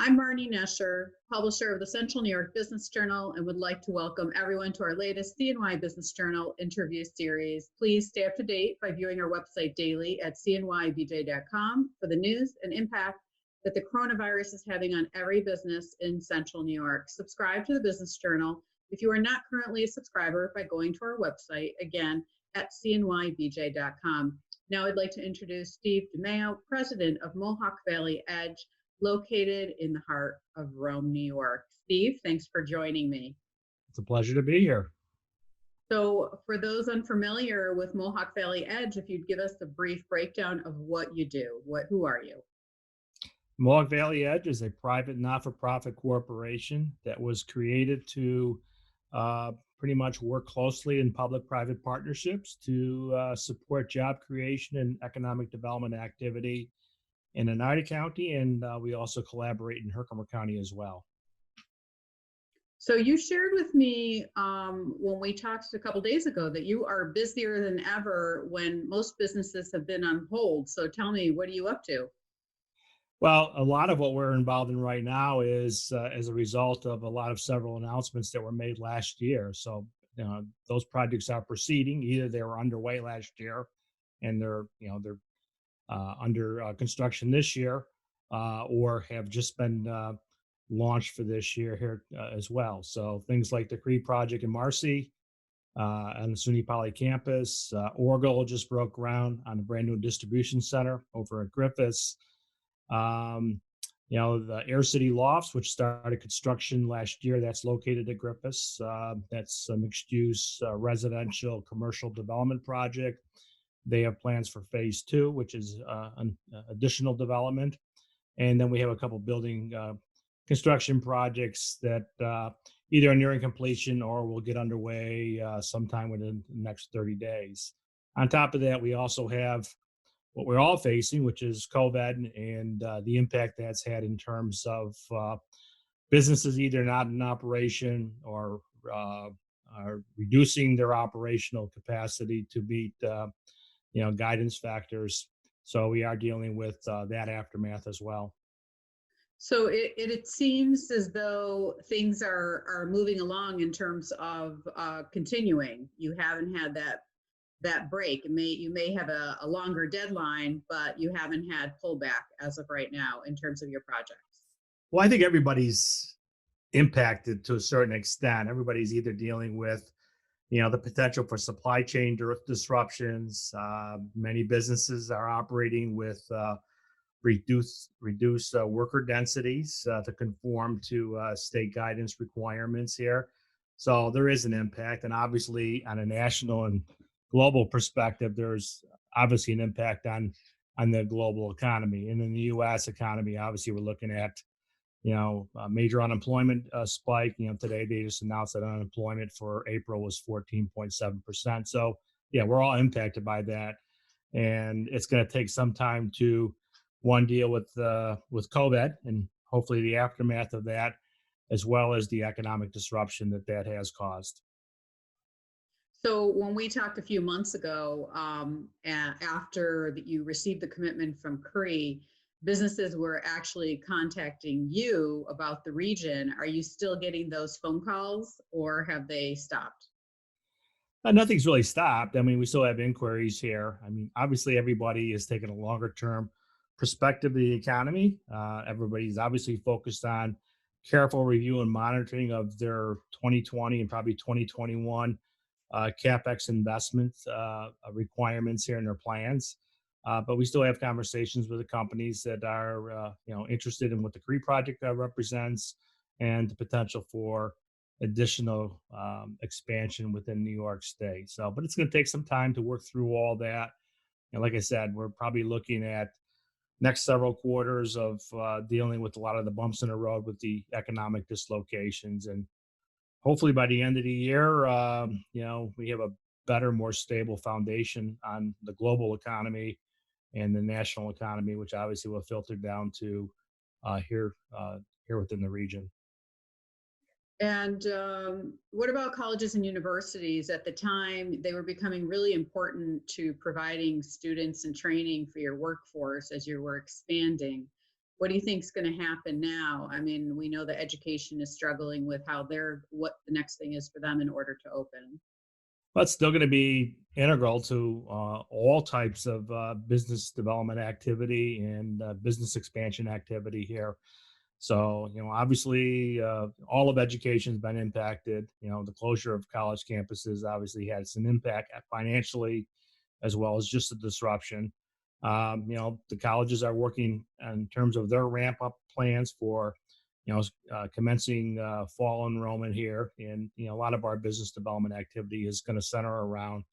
I'm Marnie Nesher, publisher of the Central New York Business Journal, and would like to welcome everyone to our latest CNY Business Journal interview series. Please stay up to date by viewing our website daily at CNYBJ.com for the news and impact that the coronavirus is having on every business in Central New York. Subscribe to the Business Journal if you are not currently a subscriber by going to our website, again, at CNYBJ.com. Now I'd like to introduce Steve DiMeo, president of Mohawk Valley EDGE, located in the heart of Rome, New York. Steve, thanks for joining me. It's a pleasure to be here. So for those unfamiliar with Mohawk Valley EDGE, if you'd give us a brief breakdown of what you do, who are you? Mohawk Valley EDGE is a private not-for-profit corporation that was created to pretty much work closely in public-private partnerships to support job creation and economic development activity in Oneida County, and we also collaborate in Herkimer County as well. So you shared with me when we talked a couple days ago that you are busier than ever when most businesses have been on hold. So tell me, what are you up to? Well, a lot of what we're involved in right now is as a result of several announcements that were made last year. So those projects are proceeding. Either they were underway last year and they're under construction this year, or have just been launched for this year here as well. So things like the Cree project in Marcy on the SUNY Poly campus. Orgel just broke ground on a brand new distribution center over at Griffiths. The Air City Lofts, which started construction last year, that's located at Griffiths. That's a mixed-use residential commercial development project. They have plans for phase 2, which is an additional development. And then we have a couple building construction projects that either are nearing completion or will get underway sometime within the next 30 days. On top of that, we also have what we're all facing, which is COVID and the impact that's had in terms of businesses either not in operation or are reducing their operational capacity to meet guidance factors. So we are dealing with that aftermath as well. So it seems as though things are moving along in terms of continuing. You haven't had that break. You may have a longer deadline, but you haven't had pullback as of right now in terms of your projects. Well, I think everybody's impacted to a certain extent. Everybody's either dealing with the potential for supply chain disruptions. Many businesses are operating with reduced worker densities to conform to state guidance requirements here. So there is an impact, and obviously on a national and global perspective, there's obviously an impact on the global economy. And in the U.S. economy, obviously we're looking at a major unemployment spike. Today they just announced that unemployment for April was 14.7%. So yeah, we're all impacted by that, and it's going to take some time to deal with COVID and hopefully the aftermath of that, as well as the economic disruption that has caused. So when we talked a few months ago, after you received the commitment from Cree, businesses were actually contacting you about the region. Are you still getting those phone calls, or have they stopped? Nothing's really stopped. I mean, we still have inquiries here. I mean, obviously everybody is taking a longer term perspective of the economy. Everybody's obviously focused on careful review and monitoring of their 2020 and probably 2021 CapEx investment requirements here in their plans. But we still have conversations with the companies that are interested in what the Cree project represents and the potential for additional expansion within New York State. So, but it's going to take some time to work through all that. And like I said, we're probably looking at next several quarters of dealing with a lot of the bumps in the road with the economic dislocations. And hopefully by the end of the year, we have a better, more stable foundation on the global economy and the national economy, which obviously will filter down to here within the region. And what about colleges and universities? At the time, they were becoming really important to providing students and training for your workforce as you were expanding. What do you think is going to happen now? I mean, we know that education is struggling with what the next thing is for them in order to open. But still going to be integral to all types of business development activity and business expansion activity here. So, obviously, all of education has been impacted. The closure of college campuses obviously had some impact financially, as well as just the disruption. The colleges are working in terms of their ramp up plans for, commencing fall enrollment here. And, a lot of our business development activity is going to center around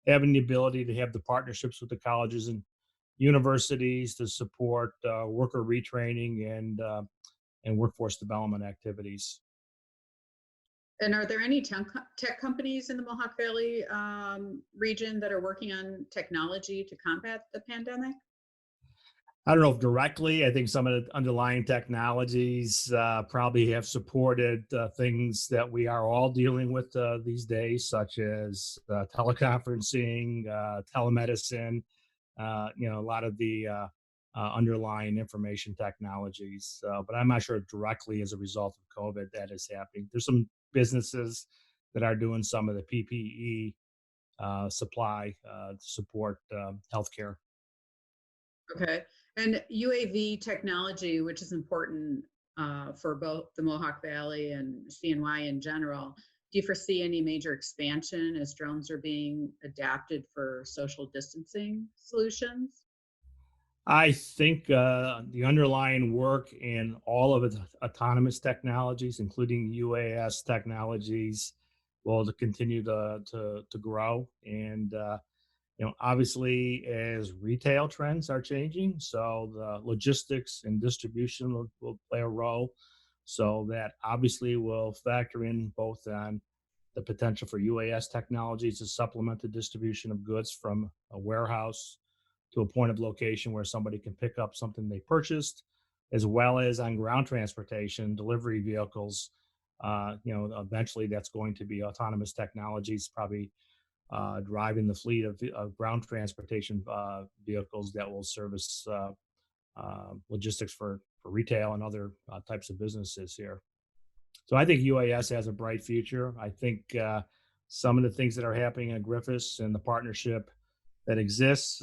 having the ability to have the partnerships with the colleges and universities to support worker retraining and workforce development activities. And are there any tech companies in the Mohawk Valley region that are working on technology to combat the pandemic? I don't know if directly. I think some of the underlying technologies probably have supported things that we are all dealing with these days, such as teleconferencing, telemedicine, a lot of the underlying information technologies. But I'm not sure directly as a result of COVID that is happening. There's some businesses that are doing some of the PPE supply to support healthcare. Okay. And UAV technology, which is important for both the Mohawk Valley and CNY in general, do you foresee any major expansion as drones are being adapted for social distancing solutions? I think the underlying work in all of its autonomous technologies, including UAS technologies, will continue to grow. And obviously, as retail trends are changing, so the logistics and distribution will play a role. So that obviously will factor in both on the potential for UAS technologies to supplement the distribution of goods from a warehouse to a point of location where somebody can pick up something they purchased, as well as on ground transportation, delivery vehicles. Eventually that's going to be autonomous technologies, probably driving the fleet of ground transportation vehicles that will service logistics for retail and other types of businesses here. So I think UAS has a bright future. I think some of the things that are happening in Griffiths and the partnership that exists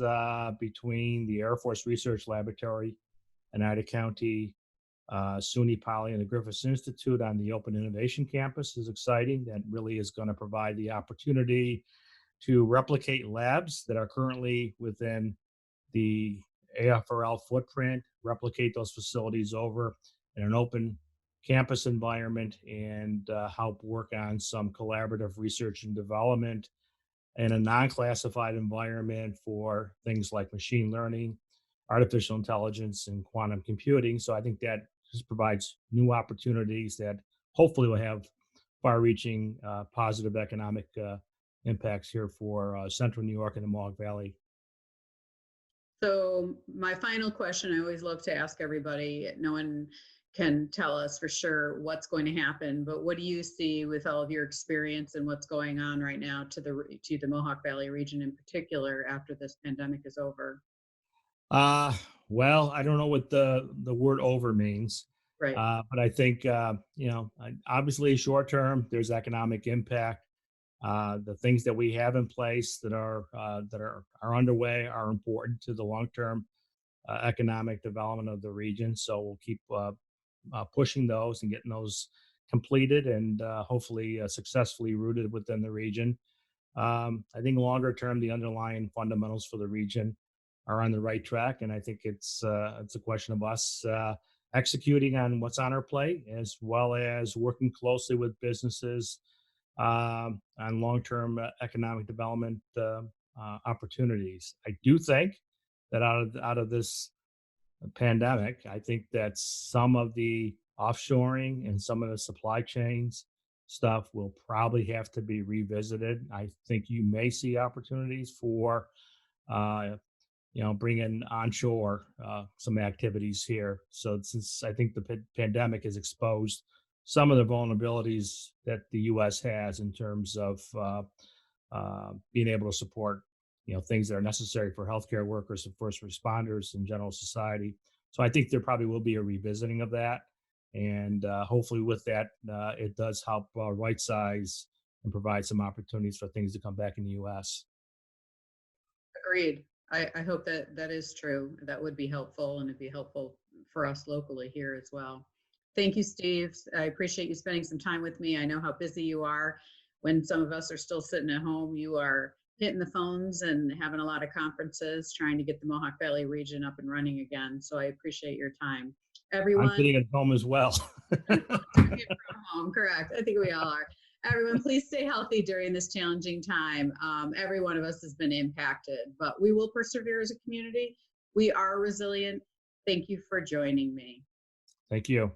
between the Air Force Research Laboratory and Ida County, SUNY Poly, and the Griffiths Institute on the Open Innovation Campus is exciting. That really is going to provide the opportunity to replicate labs that are currently within the AFRL footprint, replicate those facilities over in an open campus environment, and help work on some collaborative research and development in a non-classified environment for things like machine learning, artificial intelligence, and quantum computing. So I think that just provides new opportunities that hopefully will have far-reaching positive economic impacts here for Central New York and the Mohawk Valley. So my final question, I always love to ask everybody, no one can tell us for sure what's going to happen, but what do you see with all of your experience and what's going on right now to the Mohawk Valley region in particular after this pandemic is over? Uh, well, I don't know what the word over means, Right. but I think obviously short term there's economic impact. The things that we have in place that are underway are important to the long term economic development of the region. So we'll keep pushing those and getting those completed and hopefully successfully rooted within the region. I think longer term, the underlying fundamentals for the region are on the right track, and I think it's a question of us executing on what's on our plate, as well as working closely with businesses on long-term economic development opportunities. I do think that out of this pandemic, I think that some of the offshoring and some of the supply chains stuff will probably have to be revisited. I think you may see opportunities for uh, bringing onshore some activities here. So since I think the pandemic has exposed some of the vulnerabilities that the U.S. has in terms of being able to support things that are necessary for healthcare workers and first responders and general society. So I think there probably will be a revisiting of that. And hopefully with that, it does help right size and provide some opportunities for things to come back in the U.S. Agreed. I hope that that is true. That would be helpful, and it'd be helpful for us locally here as well. Thank you, Steve. I appreciate you spending some time with me. I know how busy you are. When some of us are still sitting at home, you are hitting the phones and having a lot of conferences, trying to get the Mohawk Valley region up and running again. So I appreciate your time. I'm Everyone, sitting at home as well. doing it from home, correct. I think we all are. Everyone, please stay healthy during this challenging time. Every one of us has been impacted, but we will persevere as a community. We are resilient. Thank you for joining me. Thank you.